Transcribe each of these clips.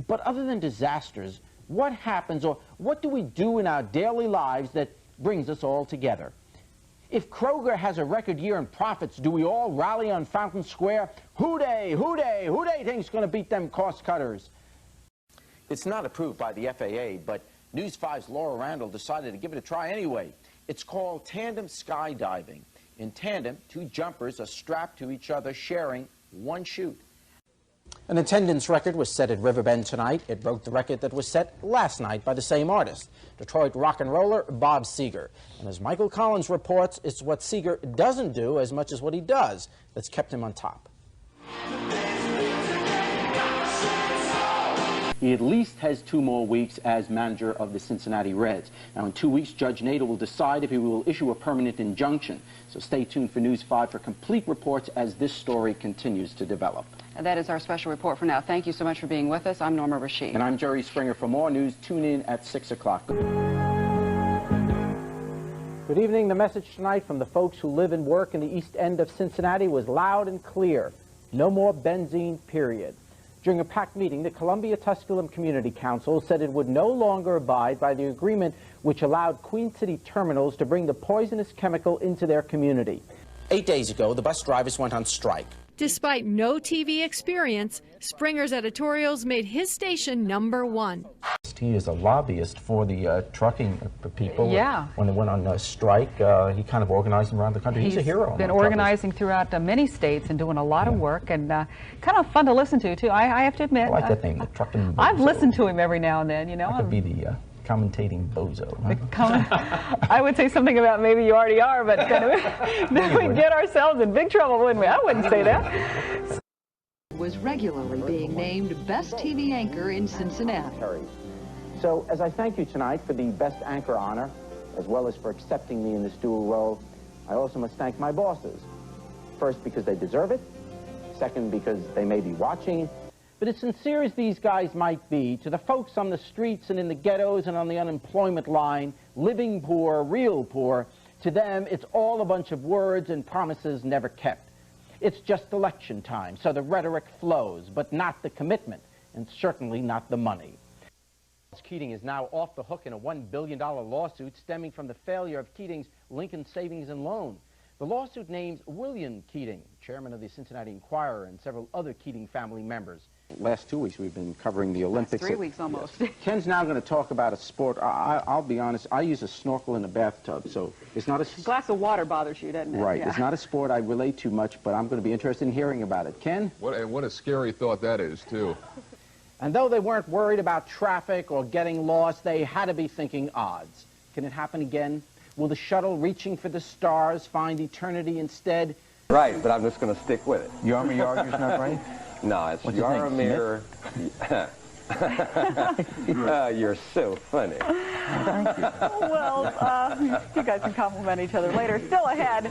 But other than disasters, what happens or what do we do in our daily lives that brings us all together? If Kroger has a record year in profits, do we all rally on Fountain Square? Who dey, who dey, who dey think's going to beat them cost cutters? It's not approved by the FAA, but News 5's Laura Randall decided to give it a try anyway. It's called tandem skydiving. In tandem, two jumpers are strapped to each other, sharing one chute. An attendance record was set at Riverbend tonight. It broke the record that was set last night by the same artist, Detroit rock and roller Bob Seger. And as Michael Collins reports, it's what Seger doesn't do as much as what he does that's kept him on top. He at least has 2 more weeks as manager of the Cincinnati Reds. Now, in 2 weeks, Judge Nader will decide if he will issue a permanent injunction. So stay tuned for News 5 for complete reports as this story continues to develop. And that is our special report for now. Thank you so much for being with us. I'm Norma Rashid. And I'm Jerry Springer. For more news, tune in at 6 o'clock. Good evening. The message tonight from the folks who live and work in the East End of Cincinnati was loud and clear. No more benzene, period. During a packed meeting, the Columbia-Tusculum Community Council said it would no longer abide by the agreement which allowed Queen City terminals to bring the poisonous chemical into their community. 8 days ago, the bus drivers went on strike. Despite no TV experience, Springer's editorials made his station #1. He is a lobbyist for the trucking people. Yeah. When they went on strike, he kind of organized them around the country. He's a hero. He's been organizing throughout many states and doing a lot of work, and kind of fun to listen to, too. I have to admit. I like that name, the trucking bozo. I've listened to him every now and then, you know. I could be the commentating bozo. Huh? I would say something about maybe you already are, but then we'd get ourselves in big trouble, wouldn't we? I wouldn't say that. Was regularly being named Best TV Anchor in Cincinnati. So, as I thank you tonight for the Best Anchor honor, as well as for accepting me in this dual role, I also must thank my bosses. First, because they deserve it. Second, because they may be watching. But as sincere as these guys might be, to the folks on the streets and in the ghettos and on the unemployment line, living poor, real poor, to them it's all a bunch of words and promises never kept. It's just election time, so the rhetoric flows, but not the commitment, and certainly not the money. Keating is now off the hook in a $1 billion lawsuit stemming from the failure of Keating's Lincoln Savings and Loan. The lawsuit names William Keating, chairman of the Cincinnati Enquirer, and several other Keating family members. Last 2 weeks we've been covering the Olympics. 3 weeks almost. Yes. Ken's now going to talk about a sport. I'll be honest, I use a snorkel in a bathtub, so it's not a... glass of water bothers you, doesn't it? Right. Yeah. It's not a sport I relate to much, but I'm going to be interested in hearing about it. Ken? What a scary thought that is, too. And though they weren't worried about traffic or getting lost, they had to be thinking odds. Can it happen again? Will the shuttle reaching for the stars find eternity instead? Right, but I'm just going to stick with it. Yarmur's not right? No, it's Yarmur. You're so funny. Thank you. Well, you guys can compliment each other later. Still ahead.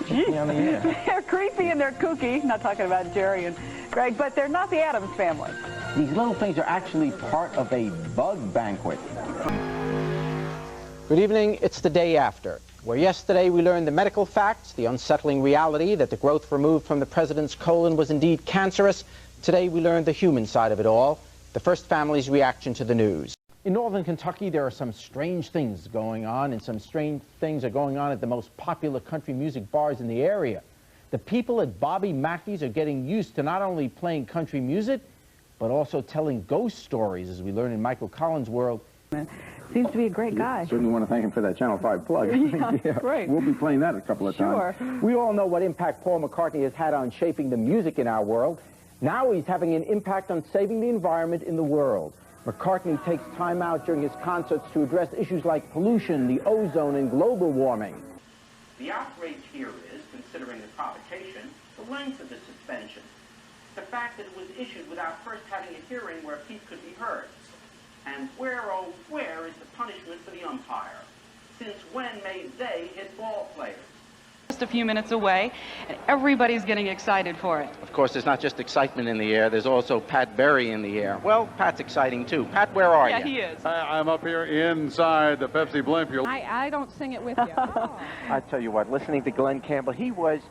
They're creepy and they're kooky. Not talking about Jerry and Greg, but they're not the Addams family. These little things are actually part of a bug banquet. Good evening. It's the day after, where yesterday we learned the medical facts, the unsettling reality that the growth removed from the president's colon was indeed cancerous. Today we learned the human side of it all, the first family's reaction to the news. In northern Kentucky, there are some strange things going on, and some strange things are going on at the most popular country music bars in the area. The people at Bobby Mackey's are getting used to not only playing country music, but also telling ghost stories, as we learn in Michael Collins' world. Seems to be a great guy. Certainly want to thank him for that Channel 5 plug. Yeah, great. We'll be playing that a couple of times. Sure. We all know what impact Paul McCartney has had on shaping the music in our world. Now he's having an impact on saving the environment in the world. McCartney takes time out during his concerts to address issues like pollution, the ozone, and global warming. The outrage here is, considering the provocation, the length of the suspension. The fact that it was issued without first having a hearing where Pete could be heard. And where, oh, where is the punishment for the umpire? Since when may they hit ball players? Just a few minutes away, and everybody's getting excited for it. Of course, there's not just excitement in the air, there's also Pat Berry in the air. Well, Pat's exciting too. Pat, where are you? Yeah, he is. I'm up here inside the Pepsi Blimp. I don't sing it with you. I tell you what, listening to Glenn Campbell, he was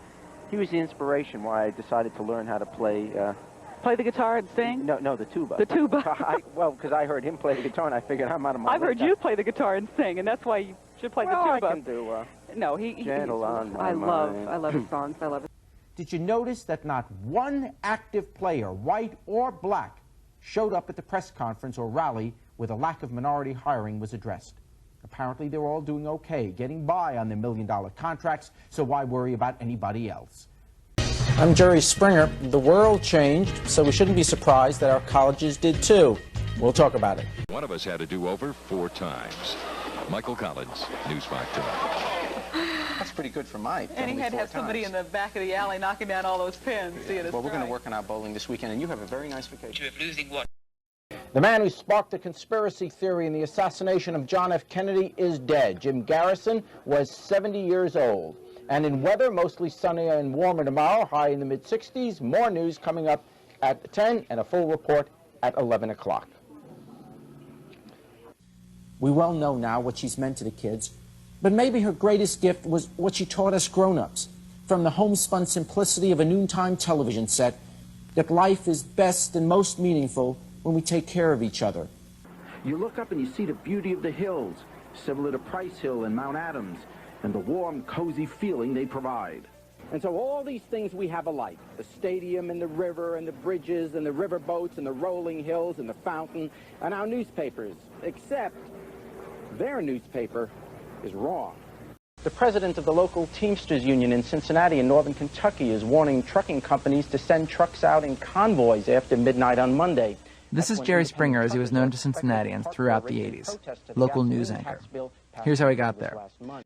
the inspiration why I decided to learn how to play Play the guitar and sing? No, the tuba. The tuba. Well, because I heard him play the guitar, and I figured I'm out of my I've heard you play the guitar and sing, and that's why you should play the tuba. I can do. No, he Gentle on my I mind. love his songs. I love it. Did you notice that not one active player, white or black, showed up at the press conference or rally where the lack of minority hiring was addressed? Apparently, they're all doing okay, getting by on their million-dollar contracts, so why worry about anybody else? I'm Jerry Springer. The world changed, so we shouldn't be surprised that our colleges did too. We'll talk about it. One of us had to do over 4 times. Michael Collins, News 5 Tonight. That's pretty good for Mike. And he had to have somebody in the back of the alley knocking down all those pins. Well, we're going to work on our bowling this weekend, and you have a very nice vacation. You're losing what? The man who sparked the conspiracy theory in the assassination of John F. Kennedy is dead. Jim Garrison was 70 years old. And in weather, mostly sunny and warmer tomorrow, high in the mid-60s. More news coming up at 10 and a full report at 11 o'clock. We well know now what she's meant to the kids, but maybe her greatest gift was what she taught us grown-ups. From the homespun simplicity of a noontime television set, that life is best and most meaningful when we take care of each other. You look up and you see the beauty of the hills, similar to Price Hill and Mount Adams, and the warm, cozy feeling they provide. And so all these things we have alike, the stadium and the river and the bridges and the river boats and the rolling hills and the fountain and our newspapers, except their newspaper is wrong. The president of the local Teamsters Union in Cincinnati in northern Kentucky is warning trucking companies to send trucks out in convoys after midnight on Monday. This is Jerry Springer, as he was known to Cincinnatians throughout the 80s, local news anchor. Here's how he got there.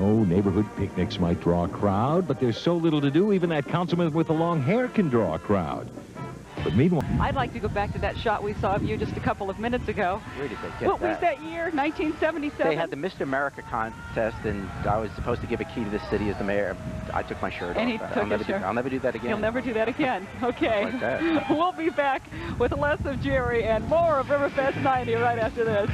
Oh, neighborhood picnics might draw a crowd, but there's so little to do, even that councilman with the long hair can draw a crowd. But meanwhile... I'd like to go back to that shot we saw of you just a couple of minutes ago. Where did they get what was that year? 1977? They had the Mr. America contest, and I was supposed to give a key to the city as the mayor. I took my shirt and off. I'll never do that again. You'll never do that again. Okay. Like that. We'll be back with less of Jerry and more of Riverfest 90 right after this.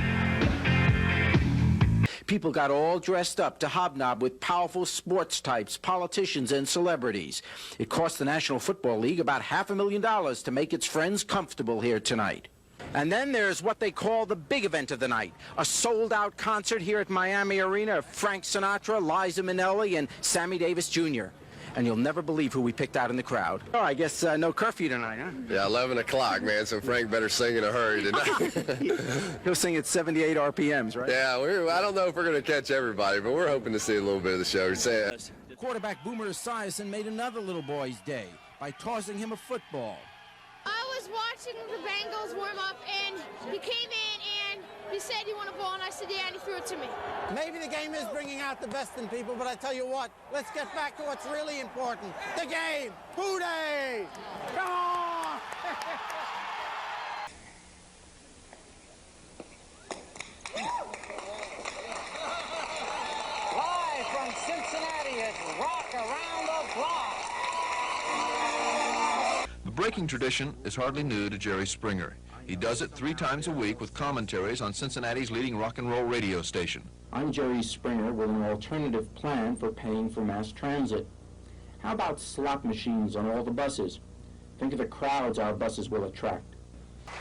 People got all dressed up to hobnob with powerful sports types, politicians, and celebrities. It cost the National Football League about $500,000 to make its friends comfortable here tonight. And then there's what they call the big event of the night, a sold-out concert here at Miami Arena of Frank Sinatra, Liza Minnelli, and Sammy Davis Jr. And you'll never believe who we picked out in the crowd. Oh, I guess no curfew tonight, huh? Yeah, 11 o'clock, man, so Frank better sing in a hurry tonight. He'll sing at 78 RPMs, right? Yeah, I don't know if we're going to catch everybody, but we're hoping to see a little bit of the show. Quarterback Boomer Esiason made another little boy's day by tossing him a football. I was watching the Bengals warm up, and he came in and he said, "You want a ball?" And I said, "Yeah," and he threw it to me. Maybe the game is bringing out the best in people, but I tell you what, let's get back to what's really important. The game! Hooday! Come on! Live from Cincinnati, it's Rock Around the Block. The breaking tradition is hardly new to Jerry Springer. He does it 3 times a week with commentaries on Cincinnati's leading rock and roll radio station. I'm Jerry Springer with an alternative plan for paying for mass transit. How about slot machines on all the buses? Think of the crowds our buses will attract.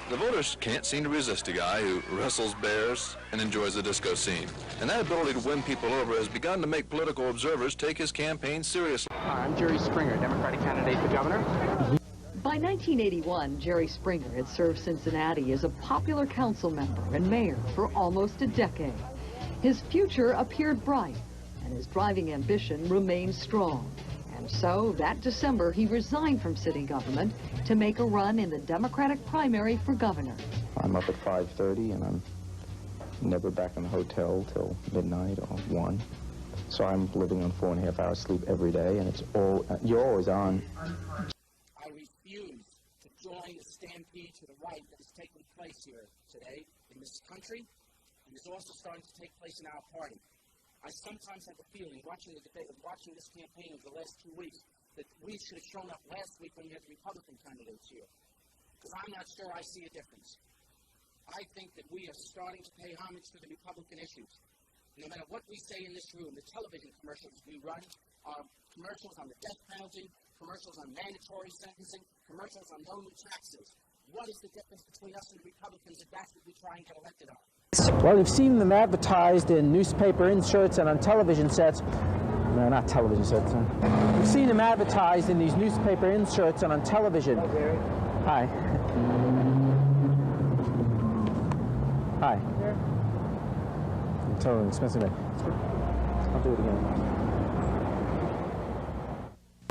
The voters can't seem to resist a guy who wrestles bears and enjoys the disco scene. And that ability to win people over has begun to make political observers take his campaign seriously. Hi, I'm Jerry Springer, Democratic candidate for governor. By 1981, Jerry Springer had served Cincinnati as a popular council member and mayor for almost a decade. His future appeared bright, and his driving ambition remained strong. And so, that December, he resigned from city government to make a run in the Democratic primary for governor. I'm up at 5:30, and I'm never back in the hotel till midnight or 1. So I'm living on 4.5 hours sleep every day, and it's you're always on. I refuse to join the stampede to the right that is taking place here today in this country, and is also starting to take place in our party. I sometimes have the feeling, watching the debate, watching this campaign over the last 2 weeks, that we should have shown up last week when we had the Republican candidates here. Because I'm not sure I see a difference. I think that we are starting to pay homage to the Republican issues. No matter what we say in this room, the television commercials we run are commercials on the death penalty, commercials on mandatory sentencing, commercials on no new taxes. what is the difference between us and the Republicans if that's what we try and get elected on? Well, you've seen them advertised in newspaper inserts and on television sets. No, not television sets. You've seen them advertised in these newspaper inserts and on television. Hi. Hi. I'm totally expensive. I'll do it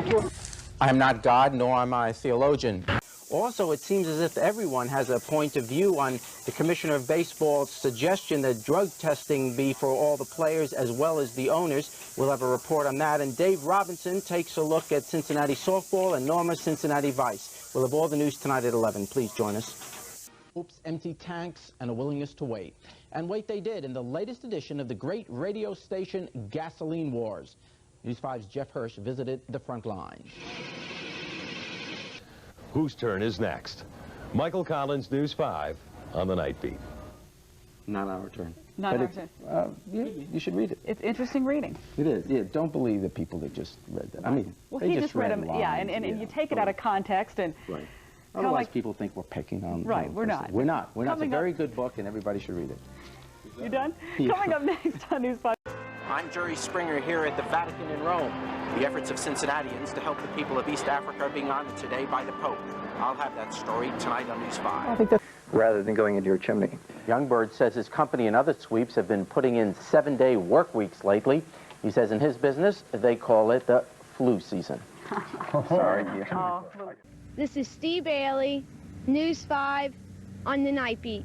again. I am not God, nor am I a theologian. Also, it seems as if everyone has a point of view on the Commissioner of Baseball's suggestion that drug testing be for all the players as well as the owners. We'll have a report on that. And Dave Robinson takes a look at Cincinnati softball and Norma Cincinnati Vice. We'll have all the news tonight at 11. Please join us. Oops, empty tanks and a willingness to wait. And wait they did in the latest edition of the great radio station Gasoline Wars. News 5's Jeff Hirsch visited the front line. Whose turn is next? Michael Collins, News 5 on the Night Beat. Not our turn. Not our turn. You should read it. It's interesting reading. It is. Yeah, don't believe the people that just read that. I mean, well, they he just read them. lines, Yeah, and you take it out of context and. Right. Otherwise, people think we're picking on. Right, we're not. We're not. We're not. It's a very up, good book, and everybody should read it. You done? Yeah. Coming up next on News 5. I'm Jerry Springer here at the Vatican in Rome. The efforts of Cincinnatians to help the people of East Africa are being honored today by the Pope. I'll have that story tonight on News 5. I think that's rather than going into your chimney. Youngbird says his company and other sweeps have been putting in 7-day work weeks lately. He says in his business, they call it the flu season. Sorry. Oh. This is Steve Bailey, News 5 on the Night Beat.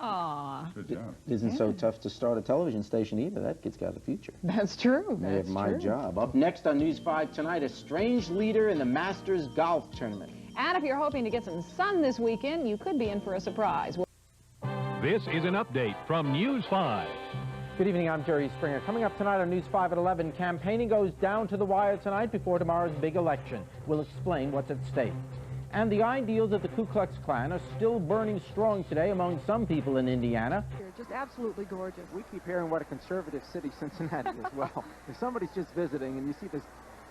Aw. Good job. It isn't so tough to start a television station either. That kid's got a future. That's true. They have my job. Up next on News 5 tonight, a strange leader in the Masters golf tournament. And if you're hoping to get some sun this weekend, you could be in for a surprise. This is an update from News 5. Good evening, I'm Jerry Springer. Coming up tonight on News 5 at 11, campaigning goes down to the wire tonight before tomorrow's big election. We'll explain what's at stake. And the ideals of the Ku Klux Klan are still burning strong today among some people in Indiana. Just absolutely gorgeous. We keep hearing what a conservative city Cincinnati is. Well, if somebody's just visiting and you see this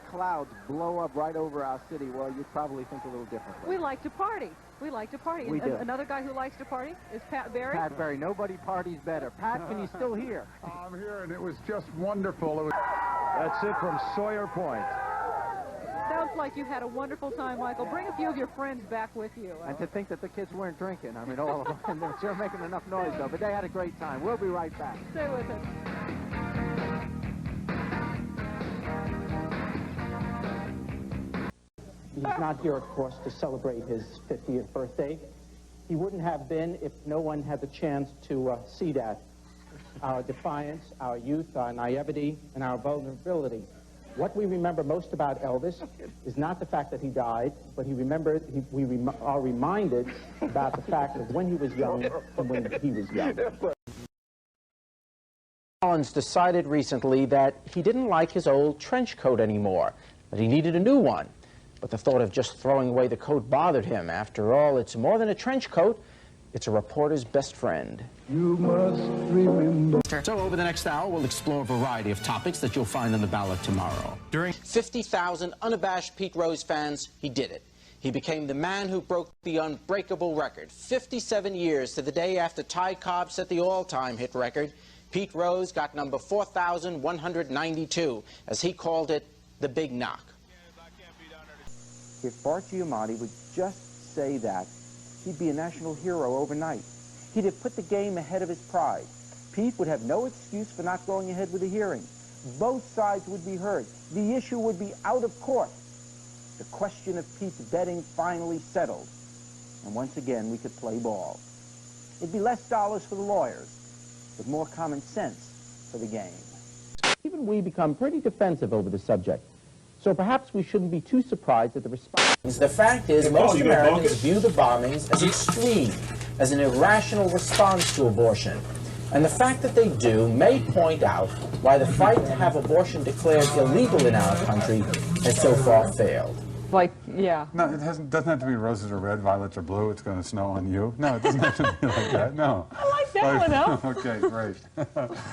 clouds blow up right over our city, well, you'd probably think a little differently. We like to party. We like to party. We do. Another guy who likes to party is Pat Berry. Pat Berry. Nobody parties better. Pat, can you still hear? I'm here, and it was just wonderful. That's it from Sawyer Point. Sounds like you've had a wonderful time, Michael. Bring a few of your friends back with you. And to think that the kids weren't drinking. I mean, all of them. And they're sure making enough noise, though. But they had a great time. We'll be right back. Stay with us. He's not here, of course, to celebrate his 50th birthday. He wouldn't have been if no one had the chance to see that. Our defiance, our youth, our naivety, and our vulnerability. What we remember most about Elvis is not the fact that he died, but we are reminded about the fact of when he was young and when he was young. Collins decided recently that he didn't like his old trench coat anymore, that he needed a new one. But the thought of just throwing away the coat bothered him. After all, it's more than a trench coat. It's a reporter's best friend. You must remember. So over the next hour, we'll explore a variety of topics that you'll find on the ballot tomorrow. During 50,000 unabashed Pete Rose fans, he did it. He became the man who broke the unbreakable record. 57 years to the day after Ty Cobb set the all-time hit record, Pete Rose got number 4,192, as he called it, the big knock. If Bart Giamatti would just say that, he'd be a national hero overnight. He'd have put the game ahead of his pride. Pete would have no excuse for not going ahead with the hearing. Both sides would be heard. The issue would be out of court. The question of Pete's betting finally settled. And once again, we could play ball. It'd be less dollars for the lawyers, but more common sense for the game. Even we become pretty defensive over the subject. So perhaps we shouldn't be too surprised at the response. The fact is, most Americans view the bombings as extreme, as an irrational response to abortion. And the fact that they do may point out why the fight to have abortion declared illegal in our country has so far failed. Like, yeah. No, it doesn't have to be roses are red, violets are blue, it's going to snow on you. No, it doesn't have to be like that, no. I like that one, though. Okay, great.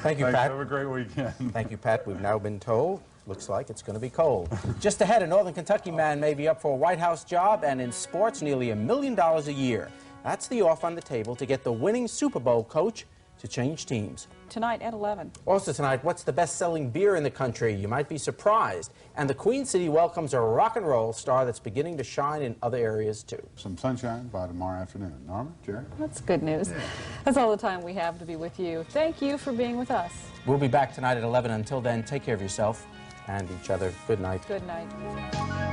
Thank you, Pat. Have a great weekend. Thank you, Pat. We've now been told looks like it's going to be cold. Just ahead, a Northern Kentucky man may be up for a White House job, and in sports, nearly $1 million a year. That's the offer on the table to get the winning Super Bowl coach to change teams. Tonight at 11. Also tonight, what's the best-selling beer in the country? You might be surprised. And the Queen City welcomes a rock and roll star that's beginning to shine in other areas, too. Some sunshine by tomorrow afternoon. Norma, Jerry? That's good news. Yeah. That's all the time we have to be with you. Thank you for being with us. We'll be back tonight at 11. Until then, take care of yourself and each other. Good night. Good night.